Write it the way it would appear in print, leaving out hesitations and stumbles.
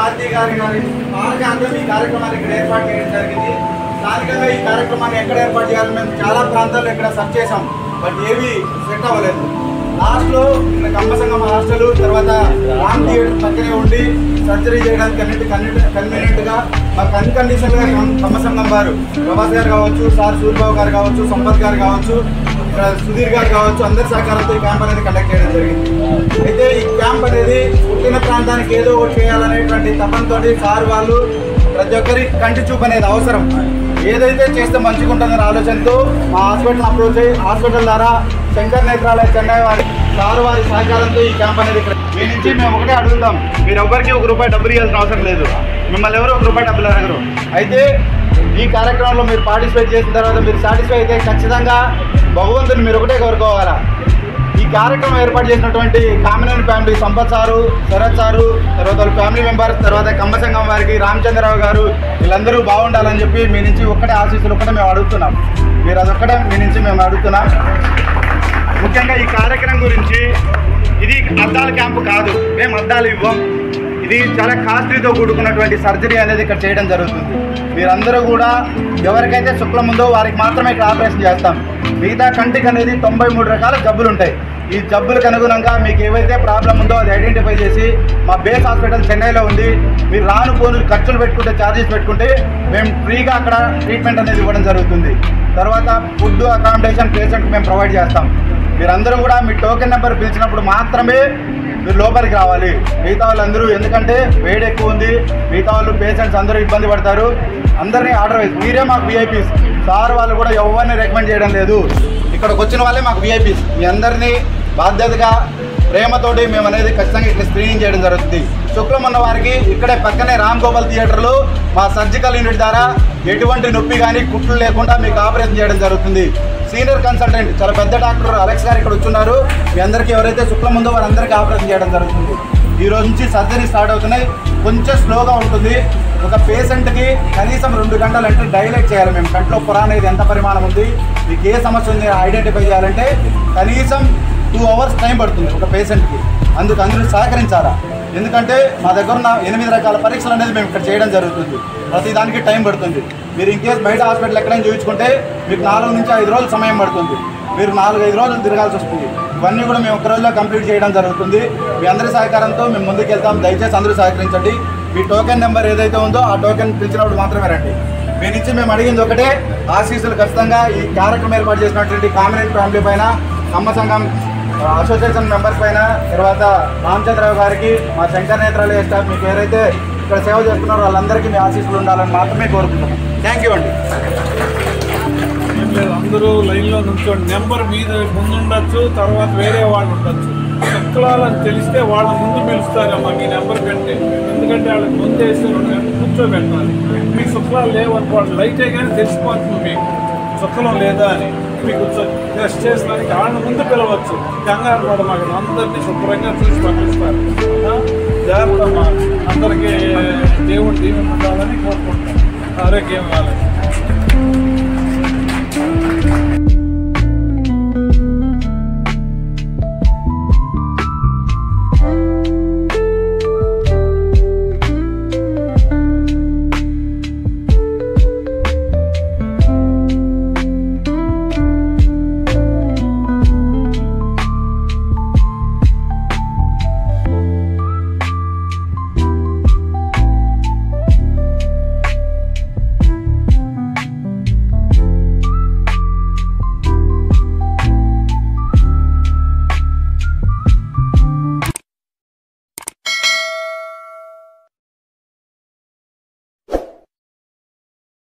భారతీ గారి పాలకాంతం ఈ కార్యక్రమాన్ని ఇక్కడ ఏర్పాటు చేయడం జరిగింది. స్థానికంగా ఈ కార్యక్రమాన్ని ఎక్కడ ఏర్పాటు చేయాలని మేము చాలా ప్రాంతాల్లో ఇక్కడ సర్చ్ చేసాం, బట్ ఏవి సెట్ అవ్వలేదు. లాస్ట్లో కమ్మ సంఘం హాస్టల్ తర్వాత రామ్ థియేటర్ పక్కనే ఉండి సర్జరీ చేయడానికి కన్వీనియంట్గా మాకు అన్కండిషన్గా కమ్మ సంఘం వారు ప్రభాస్ గారు కావచ్చు, సార్ సూర్యబాబు గారు కావచ్చు, సంపత్ గారు కావచ్చు, సుధీర్ గారు కావచ్చు, అందరి సహకారంతో ఈ క్యాంప్ అనేది కండక్ట్ చేయడం జరిగింది. అయితే ఈ క్యాంప్ అనేది పుట్టిన ప్రాంతానికి ఏదో ఒకటి చేయాలనేటువంటి తపంతో సార్ వాళ్ళు ప్రతి ఒక్కరి కంటి చూపు అనేది అవసరం, ఏదైతే చేస్తే మంచిగా ఉంటుందనే ఆలోచనతో మా హాస్పిటల్ అప్రోచ్ అయ్యి హాస్పిటల్ ద్వారా శంకర్ నేత్రాలయ చెన్నై వారి సార్ వారి సహకారంతో ఈ క్యాంప్ అనేది ఇక్కడ మీ నుంచి మేము ఒకటే అడుగుతాం, మీరు ఎవరికి ₹1 డబ్బులు ఇవ్వాల్సిన అవసరం లేదు, మిమ్మల్ని ఎవరు ₹1 డబ్బులు అడగరు. అయితే ఈ కార్యక్రమంలో మీరు పార్టిసిపేట్ చేసిన తర్వాత మీరు సాటిస్ఫై అయితే ఖచ్చితంగా భగవంతుని మీరు ఒకటే కోరుకోవాలా. ఈ కార్యక్రమం ఏర్పాటు చేసినటువంటి Kamineni family, Sampath sir, Sharath sir, తర్వాత వాళ్ళ ఫ్యామిలీ మెంబర్స్, తర్వాత కమ్మ సంఘం వారికి రామచంద్రరావు గారు, వీళ్ళందరూ బాగుండాలని చెప్పి మీ నుంచి ఒక్కటే ఆశీస్సులు ఒక్కటే మేము అడుగుతున్నాం. మీరు అదొక్కటే మీ నుంచి మేము అడుగుతున్నాం. ముఖ్యంగా ఈ కార్యక్రమం గురించి, ఇది అద్దాల క్యాంపు కాదు, మేము అద్దాలు ఇవ్వం. ఇది చాలా కాస్ట్లీతో కూడుకున్నటువంటి సర్జరీ అనేది ఇక్కడ చేయడం జరుగుతుంది. మీరందరూ కూడా ఎవరికైతే శుక్లం ఉందో వారికి మాత్రమే ఇక్కడ ఆపరేషన్ చేస్తాం. మిగతా కంటికి అనేది 93 రకాల జబ్బులు ఉంటాయి. ఈ జబ్బులకు అనుగుణంగా మీకు ఏవైతే ప్రాబ్లం ఉందో అది ఐడెంటిఫై చేసి మా బేస్ హాస్పిటల్ చెన్నైలో ఉంది. మీరు రాను పోను ఖర్చులు పెట్టుకుంటే, ఛార్జెస్ పెట్టుకుంటే మేము ఫ్రీగా అక్కడ ట్రీట్మెంట్ అనేది ఇవ్వడం జరుగుతుంది. తర్వాత ఫుడ్, అకామిడేషన్ పేషెంట్కి మేము ప్రొవైడ్ చేస్తాం. మీరందరూ కూడా మీ టోకెన్ నెంబర్ పిలిచినప్పుడు మాత్రమే మీరు లోపలికి రావాలి. మిగతా వాళ్ళందరూ, ఎందుకంటే వేడి ఎక్కువ ఉంది, మిగతా వాళ్ళు పేషెంట్స్ అందరూ ఇబ్బంది పడతారు. అందరినీ ఆర్డర్ వేసి మీరే మాకు విఐపీస్. సార్ వాళ్ళు కూడా ఎవరిని రికమెండ్ చేయడం లేదు, ఇక్కడికి వచ్చిన వాళ్ళే మాకు విఐపీస్. మీ అందరినీ బాధ్యతగా ప్రేమతోటి మేము అనేది ఖచ్చితంగా ఇక్కడ స్క్రీనింగ్ చేయడం జరుగుతుంది. శుక్లం ఉన్న వారికి ఇక్కడే పక్కనే రామ్ గోపాల్ థియేటర్లో మా సర్జికల్ యూనిట్ ద్వారా ఎటువంటి నొప్పి కానీ కుట్లు లేకుండా మీకు ఆపరేషన్ చేయడం జరుగుతుంది. సీనియర్ కన్సల్టెంట్ చాలా పెద్ద డాక్టర్ అలెక్స్ గారు ఇక్కడ వచ్చున్నారు. మీ అందరికీ ఎవరైతే శుక్లం ఉందో వారందరికీ ఆపరేషన్ చేయడం జరుగుతుంది. ఈ రోజు నుంచి సర్జరీ స్టార్ట్ అవుతున్నాయి. కొంచెం స్లోగా ఉంటుంది. ఒక పేషెంట్కి కనీసం 2 గంటలు అంటే డైలైట్ చేయాలి. మేము కంట్లో పొర అనేది ఎంత పరిమాణం ఉంది, మీకు ఏ సమస్య ఉంది ఐడెంటిఫై చేయాలంటే కనీసం 2 అవర్స్ టైం పడుతుంది ఒక పేషెంట్కి. అందరూ సహకరించాలా, ఎందుకంటే మా దగ్గర ఉన్న 8 రకాల పరీక్షలు అనేది మేము ఇక్కడ చేయడం జరుగుతుంది. ప్రతి దానికి టైం పడుతుంది. మీరు ఇన్కేస్ బయట హాస్పిటల్ ఎక్కడైనా చూపించుకుంటే మీకు 4 నుంచి 5 రోజులు సమయం పడుతుంది. మీరు 4-5 రోజులు తిరగాల్సి వస్తుంది. ఇవన్నీ కూడా మేము 1 రోజులో కంప్లీట్ చేయడం జరుగుతుంది. మీ అందరి సహకారంతో మేము ముందుకెళ్తాం. దయచేసి అందరూ సహకరించండి. మీ టోకెన్ నెంబర్ ఏదైతే ఉందో ఆ టోకెన్ పిలిచినప్పుడు మాత్రమే రండి. మీ నుంచి మేము అడిగింది ఒకటే, ఆశీస్సులు ఖచ్చితంగా ఈ కార్యక్రమం ఏర్పాటు చేసినటువంటి కామినేని ఫ్యామిలీ పైన, కమ్మ సంఘం అసోసియేషన్ మెంబర్స్ పైన, తర్వాత రామచంద్రరావు గారికి, మా శంకర్ నేత్రాలయ స్టాఫ్, మీకు ఎవరైతే ఇక్కడ సేవ చేస్తున్నారో వాళ్ళందరికీ మీ ఆశీస్సులు ఉండాలని మాత్రమే కోరుకుంటున్నాం. థ్యాంక్ యూ అండి. అందరూ లైన్లో నుంచోండి. నెంబర్ మీద ముందుండొచ్చు, తర్వాత వేరే వాళ్ళు ఉండొచ్చు. శుక్లాలని తెలిస్తే వాళ్ళ ముందు పిలుస్తారమ్మా మీ నెంబర్ కంటే, ఎందుకంటే వాళ్ళకి ముందు వేసి కూర్చోబెట్టాలి. మీకు శుక్లాలు లేవనుకోండి, లైట్ అయ్యానే తెలిసిపోతుంది మీకు శుక్లం లేదా అని. మీకు టెస్ట్ చేసినానికి వాళ్ళ ముందు పిలవచ్చు. కంగారు పడ మాకు అందరినీ శుభ్రంగా చూసి పంపిస్తారు. జాగ్రత్త, అందరికీ దేవుడు దీవెన ఉండాలని కోరుకుంటాం. ఆరోగ్యం వాళ్ళకి.